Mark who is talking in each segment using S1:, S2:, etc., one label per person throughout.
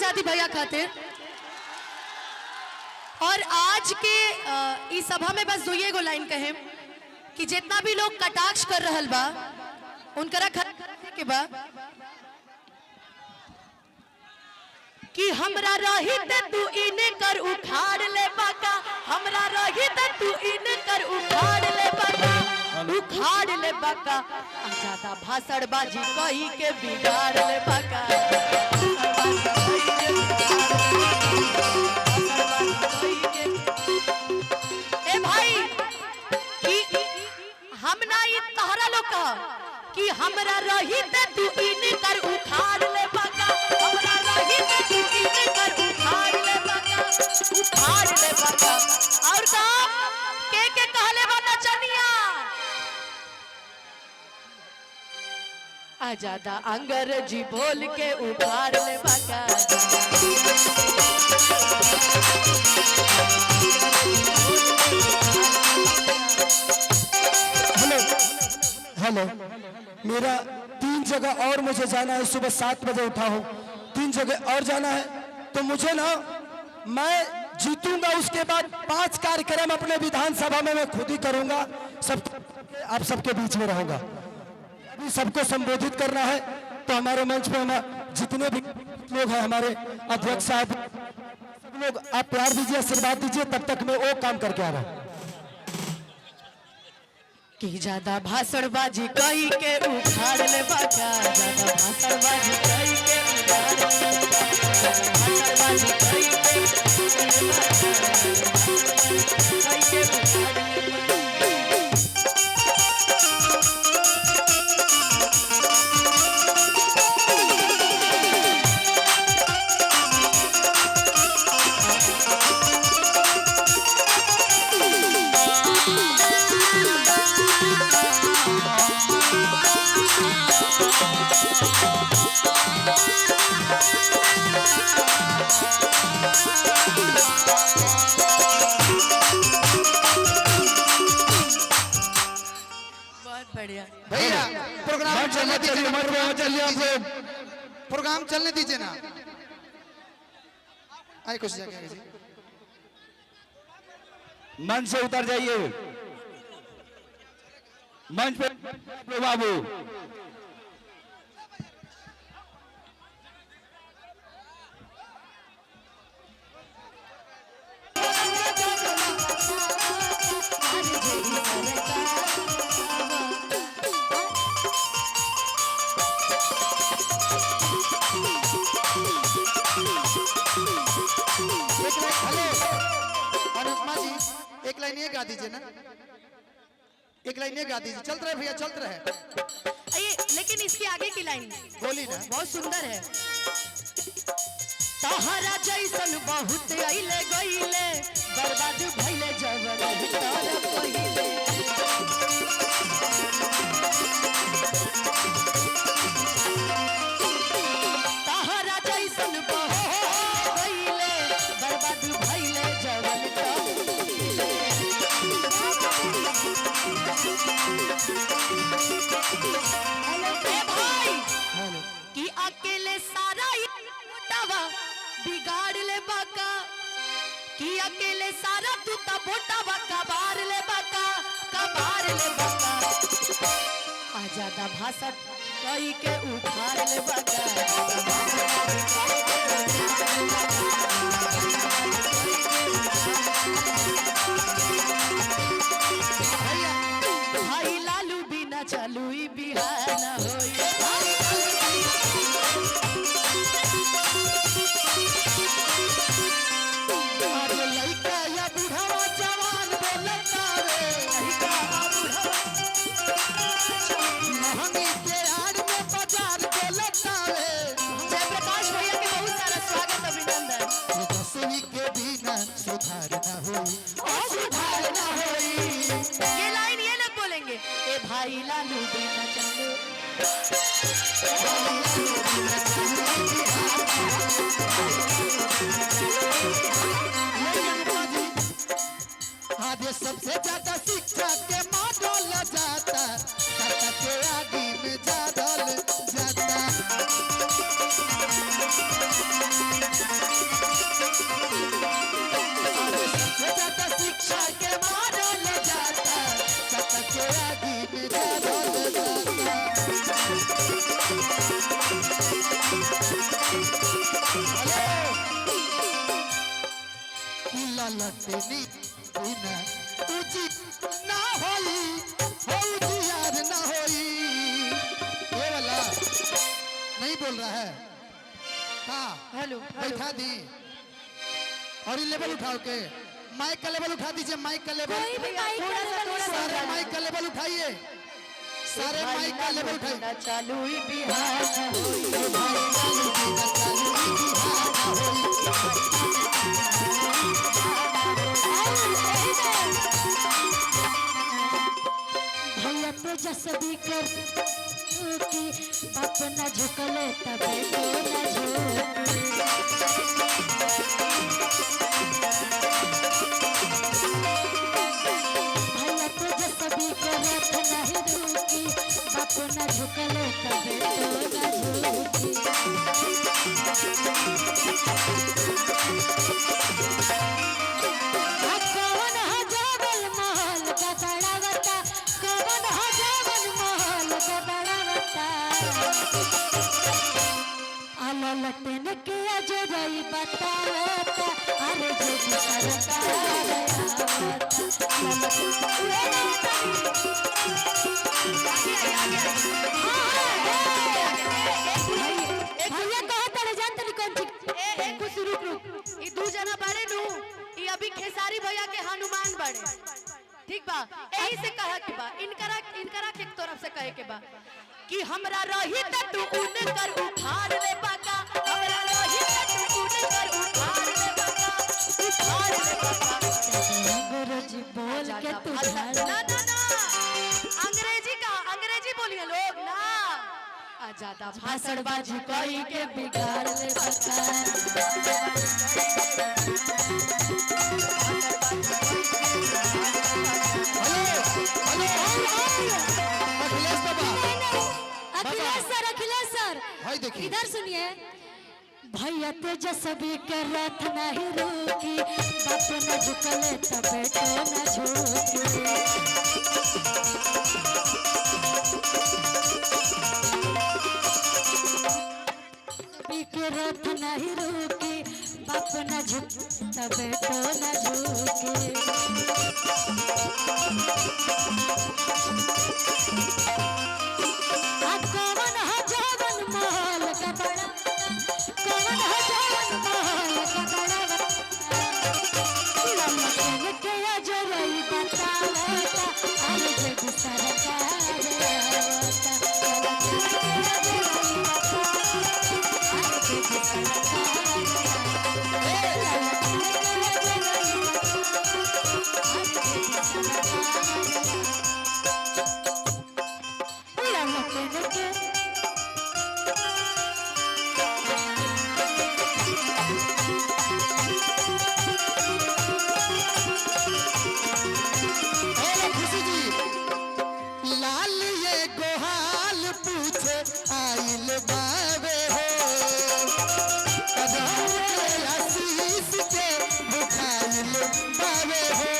S1: आजादी भैया खातिर। और आज के इस सभा में बस दुइये गो लाइन कहे कि जितना भी लोग कटाक्ष कर रहल बा उनकरा के बा कि हमरा रहित तू इने कर उखाड़ ले बाका, हमरा रहित तू इने कर उखाड़ ले बाका, उखाड़ ले बाका, ज्यादा भाषण बाजी कही के बिगाड़ ले बाका। ए भाई कि हम ना ये तहरा लोग कहा कि हमरा रहित तू इने कर उखाड़ ले बाका, हमरा रहित तू इने कर उखाड़ ले बाका, उखाड़ ले बाका। और कहा के कहले बा नचनिया आजादा अंग्रेजी बोल के उखाड़ ले बाका।
S2: हेलो, मेरा 3 जगह और मुझे जाना है। सुबह 7 बजे उठा हूँ, 3 जगह और जाना है। तो मुझे ना, मैं जीतूंगा उसके बाद 5 कार्यक्रम अपने विधानसभा में मैं खुद ही करूंगा। सब आप सबके बीच में रहूंगा। अभी सबको संबोधित करना है तो हमारे मंच पे हम जितने भी लोग हैं, हमारे अध्यक्ष साहब, सब लोग आप प्यार दीजिए, आशीर्वाद दीजिए। तब तक मैं वो काम करके आ रहा हूँ
S1: कि ज्यादा भाषणबाजी कही के उखाड़ ले बाका, ज्यादा भाषणबाजी कही के उखाड़ ले बाका, भाषणबाजी कही के
S3: भैया प्रोग्राम चलने दीजिए ना। आए कुछ जगह
S2: मंच से उतर जाइए, मंच पे बाबू।
S3: एक लाइन ये गा दीजिए ना, एक लाइन ये गा दीजिए। चलते रहे भैया, चलते रहे।
S1: लेकिन इसके आगे की लाइन
S3: बोली ना,
S1: बहुत सुंदर है। तहरा जैसन बहुत आइले गइले, बर्बाद भइले जवन तारा पहिले। तहरा जैसन बहुत गइले, बर्बाद भइले जवन भाई कि अकेले सारा मोटावा बिगाड़ ले बाका, कि अकेले सारा तू ता मोटावा कबार ले बाका, कबार ले बाका। आजादा भाषण कही के उखाड़ ले बाका, भाई लालू बिना चालू ही बिहार ना होई। लइका या बुढ़ावा जवान बोलता रे, लइका बुढ़ावा महंगी के आड़ में बाजार बोलता रे। जयप्रकाश भैया के बहुत सारा स्वागत, अभिनंदन।
S3: दसवीं के बिना सुधार ना होई,
S1: सुधार ना होई। ये लाइन ये लोग बोलेंगे, ए भाई लालू बिना चलो,
S3: आज सबसे ज्यादा शिक्षा के मॉडल जाता, सत्ता के आगे में जादल जाता। ललटनी दिन उचित ना होई हो उजियार ना होई। ये वाला नहीं बोल रहा है हाँ
S1: हेलो
S3: बैठा दी और ये लेवल उठाओ के माइक का लेवल उठा दीजिए माइक का लेवल
S1: कोई भी माइक का लेवल
S3: सारे माइक का लेवल उठाइए सारे माइक का लेवल उठाइए
S1: चालू ही बिहार
S4: भैया तेजस्वी कर कि बाप न झुकले तब तो न झुके। भैया तेजस्वी कर नहीं रुकी बाप न झुकले तब तो न झुके। कौन हजावल महल गदड़ावता कौन हजावल महल गदड़ावता आला लटन के अजरई बतावता अरे जो सरकार भैया कहता रे जानते नहीं कौन चीज
S1: कुछ रुक रुक ई दू जना बड़े नु ई अभी खेसारी भैया के हनुमान बड़े ठीक बा यही से कहा के बा इनकरा के तरफ से कहे के बा कि हमरा रही त तू उनकर उखाड़ ले बाका हमरा रही त तू उनकर उखाड़ ले बाका उखाड़ ले बाका
S4: अंग्रेजी बोल के तू
S1: ना ना ना अंग्रेजी बोलिए लोग ना आ ज्यादा भाषणबाजी
S4: कोई के बिगाड़ ले बका अखिलेश सर
S3: भाई देखिए
S4: इधर सुनिए भैया तेजस्वी के रथ नहीं रुकी बाप न झुकले तब तो न झुके। के रथ नहीं रुकी बाप न झुक तब तो न झुके। कौन हजावन महल गदड़ा कौन हजावन महल गदड़ा ललटन के अजरई बतावता अरे जग सरकार
S3: खुशी जी लाल ये गोहाल पूछे आइल बाबे हो कदम के आशीष के बुखाइल बाबे हो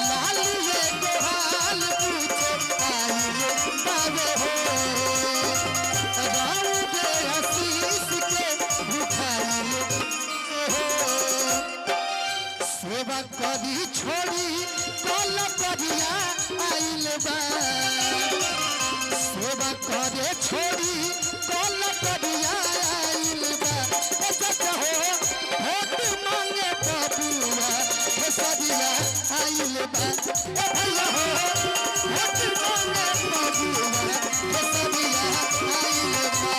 S3: लाल ये गोहाल पूछे आइल बाबे हो कदम के आशीष के बुखाइल हो सेवा करी छोड़ी कल करिया आइल बा सेवा करे छोड़ी कल करिया आइल बा ऐसा कहो वोट मांगे बबुआ हे सदिया आइल बा ए भैया हो वोट मांगे बबुआ हे सदिया आइल बा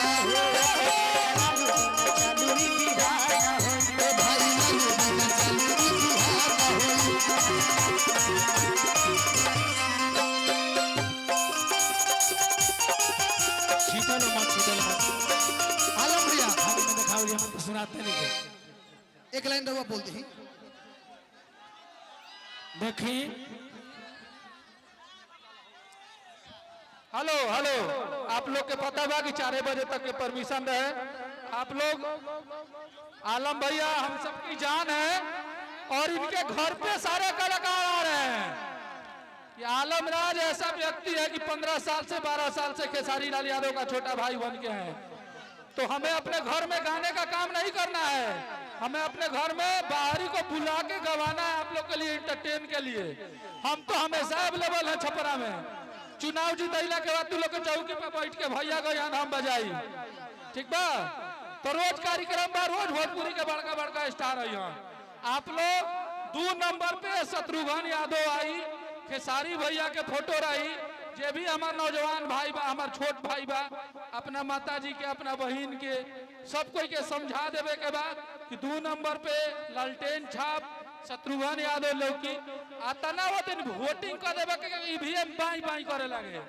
S1: चालू ही बिहार
S3: ए भाई मन बिना चली बिहार होई
S2: छीटल मत
S3: आलम भैया
S2: हम दिखाओ हम तो सुनाते नहीं थे।
S3: एक लाइन रहुआ बोल दी
S2: देखी हेलो हेलो आप लोग के पता बा कि 4 बजे तक के परमिशन रहे आप लोग आलम भैया हम सबकी जान है और इनके घर पे सारे कलाकार आ रहे हैं। ये आलम राज ऐसा व्यक्ति है कि 15 साल से 12 साल से खेसारी लाल यादव का छोटा भाई बन के है
S5: तो हमें अपने घर में गाने का काम नहीं करना है, हमें अपने घर में बाहरी को बुला के गवाना है आप लोग के लिए, इंटरटेन के लिए। हम तो हमेशा अवेलेबल है छपरा में। चुनाव जीतैला के बाद तू लोग के चौकी पे बैठ के भैया को यहाँ हम बजाई, ठीक बा? तो रोज कार्यक्रम बा, रोज भोजपुरी के बड़का बड़का स्टार है यहाँ। आप लोग 2 नंबर पे शत्रुघ्न यादव आई, खेसारी भैया के फोटो रही, जे भी हमार नौजवान भाई बा, हमार छोट भाई बा, अपना माता जी के, अपना बहन के, सब कोई के समझा देवे के बाद कि 2 नंबर पे लालटेन छाप शत्रुघ्न यादव लौकी, आ तना वो दिन वोटिंग कर देवे के ईवीएम बाई बाई करे लगे।